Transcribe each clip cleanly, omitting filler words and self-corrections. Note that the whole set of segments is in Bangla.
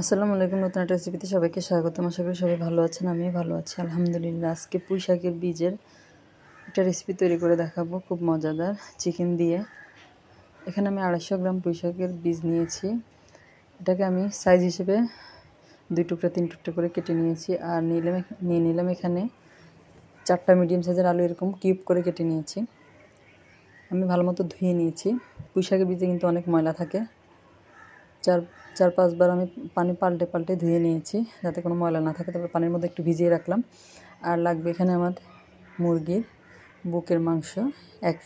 আসসালামু আলাইকুম। নতুন একটা রেসিপিতে সবাইকে স্বাগতম। আশা করি সবাই ভালো আছেন, আমিও ভালো আছি আলহামদুলিল্লাহ। আজকে পুঁই শাকের বীজের একটা রেসিপি তৈরি করে দেখাবো, খুব মজাদার, চিকেন দিয়ে। এখানে আমি 250 গ্রাম পুঁই শাকের বীজ নিয়েছি। এটাকে আমি সাইজ হিসেবে 2 টুকরা 3 টুকরা করে কেটে নিয়েছি। আর নিয়ে নিলাম এখানে 4টা মিডিয়াম সাইজের আলু, এরকম কিউব করে কেটে নিয়েছি। আমি ভালো মতো ধুয়ে নিয়েছি। পুঁই শাকের বীজে কিন্তু অনেক ময়লা থাকে। চার পাঁচবার আমি পানি পাল্টে ধুয়ে নিয়েছি যাতে কোনো ময়লা না থাকে। তারপর পানির মধ্যে একটু ভিজিয়ে রাখলাম। আর লাগবে এখানে আমার মুরগির বুকের মাংস 1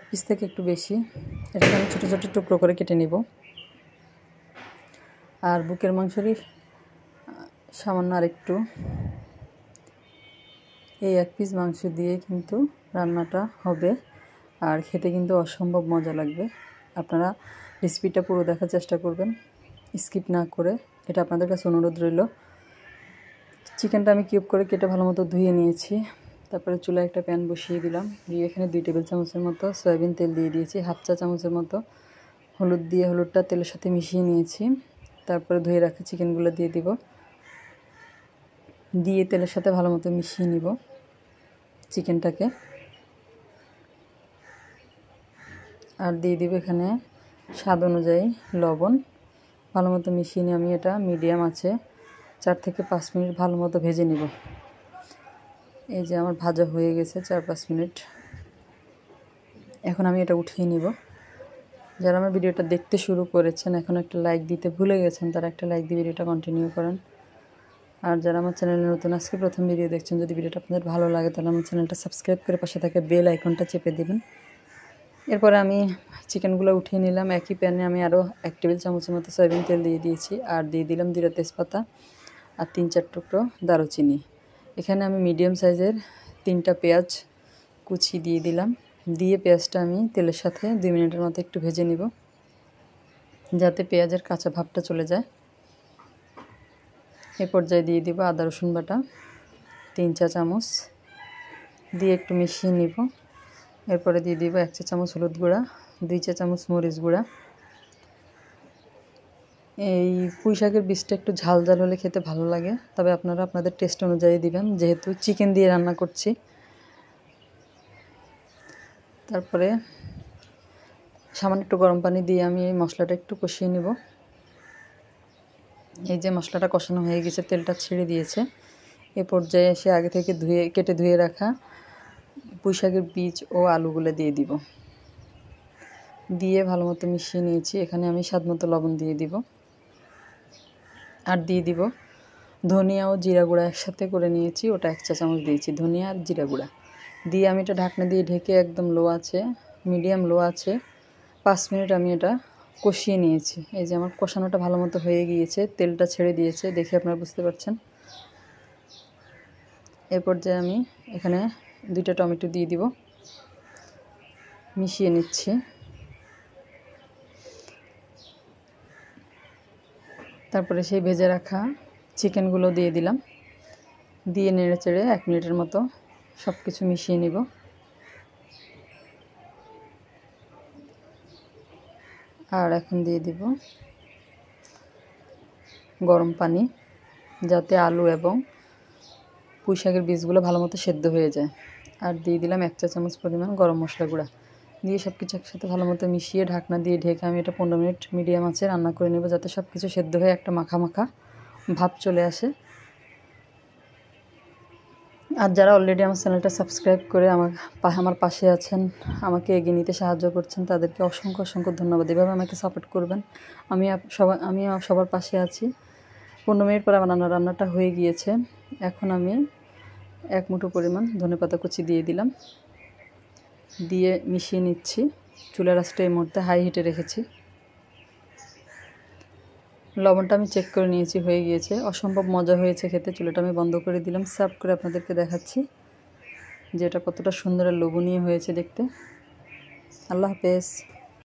পিস থেকে একটু বেশি। এটাকে আমি ছোটো ছোটো টুকরো করে কেটে নিব। আর বুকের মাংসরই সামান্য আরেকটু, এই 1 পিস মাংস দিয়ে কিন্তু রান্নাটা হবে। আর খেতে কিন্তু অসম্ভব মজা লাগবে। আপনারা রেসিপিটা পুরো দেখার চেষ্টা করবেন, স্কিপ না করে। এটা আপনাদের কাছে অনুরোধ রইল। চিকেনটা আমি কিউব করে কেটে ভালো মতো ধুয়ে নিয়েছি। তারপরে চুলায় একটা প্যান বসিয়ে দিলাম। দিয়ে এখানে 2 টেবিল চামচের মতো সয়াবিন তেল দিয়ে দিয়েছি। হাফ চা চামচের মতো হলুদ দিয়ে হলুদটা তেলের সাথে মিশিয়ে নিয়েছি। তারপরে ধুয়ে রাখা চিকেনগুলো দিয়ে দিব। দিয়ে তেলের সাথে ভালো মতো মিশিয়ে নিব চিকেনটাকে। আর দিয়ে দিব এখানে স্বাদ অনুযায়ী লবণ। ভালো মতো মিশিয়ে নিয়ে আমি এটা মিডিয়াম আছে 4 থেকে 5 মিনিট ভালো মতো ভেজে নিব। এই যে আমার ভাজা হয়ে গেছে 4-5 মিনিট। এখন আমি এটা উঠিয়ে নিব। যারা আমার ভিডিওটা দেখতে শুরু করেছেন, এখন একটা লাইক দিতে ভুলে গেছেন, তারা একটা লাইক দিয়ে ভিডিওটা কন্টিনিউ করেন। আর যারা আমার চ্যানেলে নতুন আজকে প্রথম ভিডিও দেখছেন, যদি ভিডিওটা আপনাদের ভালো লাগে তাহলে আমার চ্যানেলটা সাবস্ক্রাইব করে পাশে থাকা বেল আইকনটা চেপে দেবেন। এরপরে আমি চিকেনগুলো উঠিয়ে নিলাম। একই প্যানে আমি আরও 1 টেবিল চামচের মতো সয়াবিন তেল দিয়ে দিয়েছি। আর দিয়ে দিলাম জিরা, তেজপাতা আর 3-4 টুকরো দারুচিনি। এখানে আমি মিডিয়াম সাইজের 3টা পেঁয়াজ কুচি দিয়ে দিলাম। দিয়ে পেঁয়াজটা আমি তেলের সাথে 2 মিনিটের মতো একটু ভেজে নিব, যাতে পেঁয়াজের কাঁচা ভাবটা চলে যায়। এ পর্যায়ে দিয়ে দিব আদা রসুন বাটা 3 চা চামচ, দিয়ে একটু মিশিয়ে নিব। এরপরে দিয়ে দিব 1 চা চামচ হলুদ গুঁড়া, 2 চা চামচ মরিচ গুঁড়া। এই পুঁই শাকের বীজটা একটু ঝাল ঝাল হলে খেতে ভালো লাগে, তবে আপনারা আপনাদের টেস্ট অনুযায়ী দিবেন, যেহেতু চিকেন দিয়ে রান্না করছি। তারপরে সামান্য একটু গরম পানি দিয়ে আমি এই মশলাটা একটু কষিয়ে নেব। এই যে মশলাটা কষানো হয়ে গেছে, তেলটা ছেড়ে দিয়েছে। এ পর্যায়ে এসে আগে থেকে কেটে ধুয়ে রাখা পুঁই শাকের বীজ ও আলুগুলো দিয়ে দিব। দিয়ে ভালো মতো মিশিয়ে নিয়েছি। এখানে আমি স্বাদ মতো লবণ দিয়ে দিব। আর দিয়ে দিব ধনিয়া ও জিরা গুঁড়া একসাথে করে নিয়েছি, ওটা 1 চা চামচ দিয়েছি, ধনিয়া আর জিরা গুঁড়া দিয়ে আমি এটা ঢাকনা দিয়ে ঢেকে একদম মিডিয়াম লো আছে 5 মিনিট আমি এটা কষিয়ে নিয়েছি। এই যে আমার কষানোটা ভালো মতো হয়ে গিয়েছে, তেলটা ছেড়ে দিয়েছে, দেখে আপনারা বুঝতে পারছেন। এর পর্যায়ে আমি এখানে 2টা টমেটো দিয়ে দিব, মিশিয়ে নিচ্ছি। তারপরে সেই ভেজে রাখা চিকেনগুলো দিয়ে দিলাম, দিয়ে নেড়ে চেড়ে 1 মিনিটের মতো সব কিছু মিশিয়ে নিব। আর এখন দিয়ে দিব গরম পানি, যাতে আলু এবং পুঁই শাকের বীজগুলো ভালো মতো সেদ্ধ হয়ে যায়। আর দিয়ে দিলাম 1 চা চামচ পরিমাণ গরম মশলা গুঁড়া। দিয়ে সব কিছু একসাথে ভালো মতো মিশিয়ে ঢাকনা দিয়ে ঢেকে আমি এটা 15 মিনিট মিডিয়াম আঁচে রান্না করে নেব, যাতে সব কিছু সেদ্ধ হয়ে একটা মাখা মাখা ভাব চলে আসে। আর যারা অলরেডি আমার চ্যানেলটা সাবস্ক্রাইব করে আমার পাশে আছেন, আমাকে এগিয়ে নিতে সাহায্য করছেন, তাদেরকে অসংখ্য ধন্যবাদ। এভাবে আমাকে সাপোর্ট করবেন। আমি সবার পাশে আছি। 15 মিনিট পর আমার রান্নাটা হয়ে গিয়েছে। এখন আমি 1 মুঠো পরিমাণ ধনেপাতা কুচি দিয়ে দিলাম, দিয়ে মিশিয়ে নিচ্ছি। চুলার আঁচটা এই মুহূর্তে হাই হিটে রেখেছি। লবণটা আমি চেক করে নিয়েছি, হয়ে গিয়েছে। অসম্ভব মজা হয়েছে খেতে। চুলাটা আমি বন্ধ করে দিলাম। সার্ভ করে আপনাদেরকে দেখাচ্ছি যে এটা কতটা সুন্দর আর লোভনীয় হয়েছে দেখতে। আল্লাহ হাফেজ।